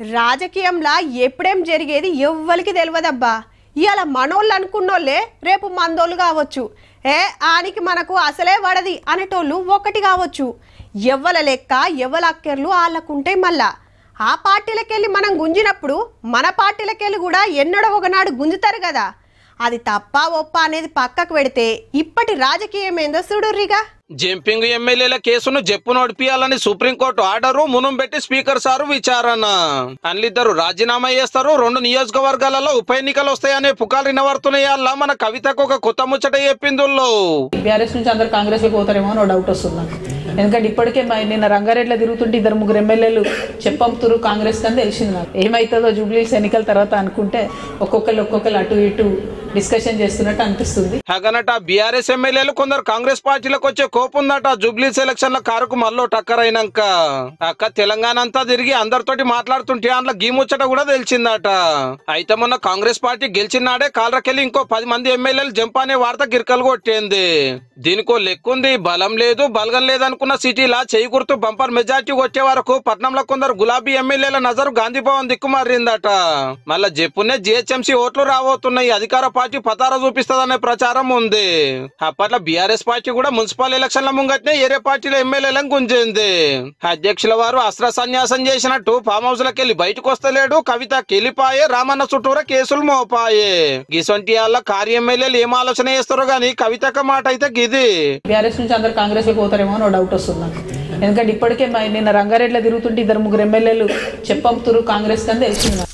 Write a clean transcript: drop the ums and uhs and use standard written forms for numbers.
రాజకీయంలా ఎప్పుడేం జరిగేది ఎవ్వరికి తెలియదబ్బా. ఇవాళ మనోళ్ళు అనుకున్నోళ్ళే రేపు మందోళ్ళు కావచ్చు. ఆనికి మనకు అసలే వడది అనేటోళ్ళు ఒకటి కావచ్చు. ఎవ్వల లెక్క ఎవ్వల అక్కర్లు వాళ్ళకుంటే మళ్ళా ఆ పార్టీలకెళ్ళి మనం గుంజినప్పుడు మన పార్టీలకెళ్ళి కూడా ఎన్నడో ఒకనాడు గుంజుతారు కదా. అది తప్ప ఒప్ప అనేది పక్కకు పెడితే ఇప్పటి రాజకీయం ఏందో చూడుర్రిగా. జంపింగ్ ఎమ్మెల్యేల కేసును జప్పు నడిపియాలని సుప్రీంకోర్టు ఆర్డరు మునం పెట్టి స్పీకర్ సారు విచారణ. అన్నిద్దరు రాజీనామా చేస్తారు. 2 నియోజకవర్గాలలో ఉప ఎన్నికలు వస్తాయనే పుకారు వినవర్తున్నాయల్లా మన కవితకు ఒక కొత్త ముచ్చట చెప్పిందుల్లో. బీఆర్ఎస్ నుంచి అందరు కాంగ్రెస్ లో పోతారేమో అని డౌట్ వస్తుంది నాకు. ఎందుకంటే ఇప్పటికే నిన్న రంగారెడ్డిలో తిరుగుతుంటే 2-3 ఎమ్మెల్యేలు చెప్పంతురు కాంగ్రెస్ అని తెలిసింది నాకు. ఏమైతుందో జూబ్లీస్ ఎన్నికల తర్వాత అనుకుంటే ఒక్కొక్కరు అటు ఇటు డిస్కషన్ చేస్తున్నట్టు అనిపిస్తుంది. అగనట బీఆర్ఎస్ ఎమ్మెల్యేలు కొందరు కాంగ్రెస్ పార్టీలకు వచ్చే కోపం ఉందట. జూబ్లీస్ ఎలక్షన్ల కారుకు మళ్ళీ టక్కర్ అయినాక అక్క తెలంగాణ అంతా తిరిగి అందరితోటి మాట్లాడుతుంటే అందులో గీముచ్చట కూడా తెలిసిందట. అయితే మొన్న కాంగ్రెస్ పార్టీ గెలిచినాడే కాలరకెళ్ళి ఇంకో 10 మంది ఎమ్మెల్యేలు జంప్ అనే వార్త గిరికలు కొట్టేంది. దీనికో లెక్కుంది. బలం లేదు బలగం లేదనుకున్న సిటీలా చేయి గుర్తు బంపర్ మెజార్టీ వచ్చే వరకు పట్నంలో కొందరు గులాబీ ఎమ్మెల్యేల నజరు గాంధీ భవన్ దిక్కు మారిందట. మళ్ళా జప్పునే జిహెచ్ఎంసీ ఓట్లు రాబోతున్నాయి. అధికార పార్టీ పతారా చూపిస్తదనే ప్రచారం ఉంది. అప్పట్లో బీఆర్ఎస్ పార్టీ కూడా మున్సిపల్ ఎలక్షన్ల ముంగట్నే ఏరే పార్టీల ఎమ్మెల్యేలను గుంజింది. అధ్యక్షుల వారు అస్త్ర సన్యాసం చేసినట్టు ఫామ్ హౌస్ లకెళ్ళి బయటకు వస్తలేడు. కవిత కెలిపాయే. రామన్న చుట్టూరా కేసులు మోపాయే. గిసొంటి వాళ్ళ కార్య ఎమ్మెల్యేలు ఏం ఆలోచన చేస్తారో గానీ కవితక మాట అయితే గిది. బీఆర్ఎస్ నుంచి అందరు కాంగ్రెస్ లో పోతారేమో అని డౌట్ వస్తుంది నాకు. ఎందుకంటే ఇప్పటికే నిన్న రంగారెడ్డిలో తిరుగుతుంటే 2-3 ఎమ్మెల్యేలు చెప్పంతురు కాంగ్రెస్ అని తెలిసింది నాకు.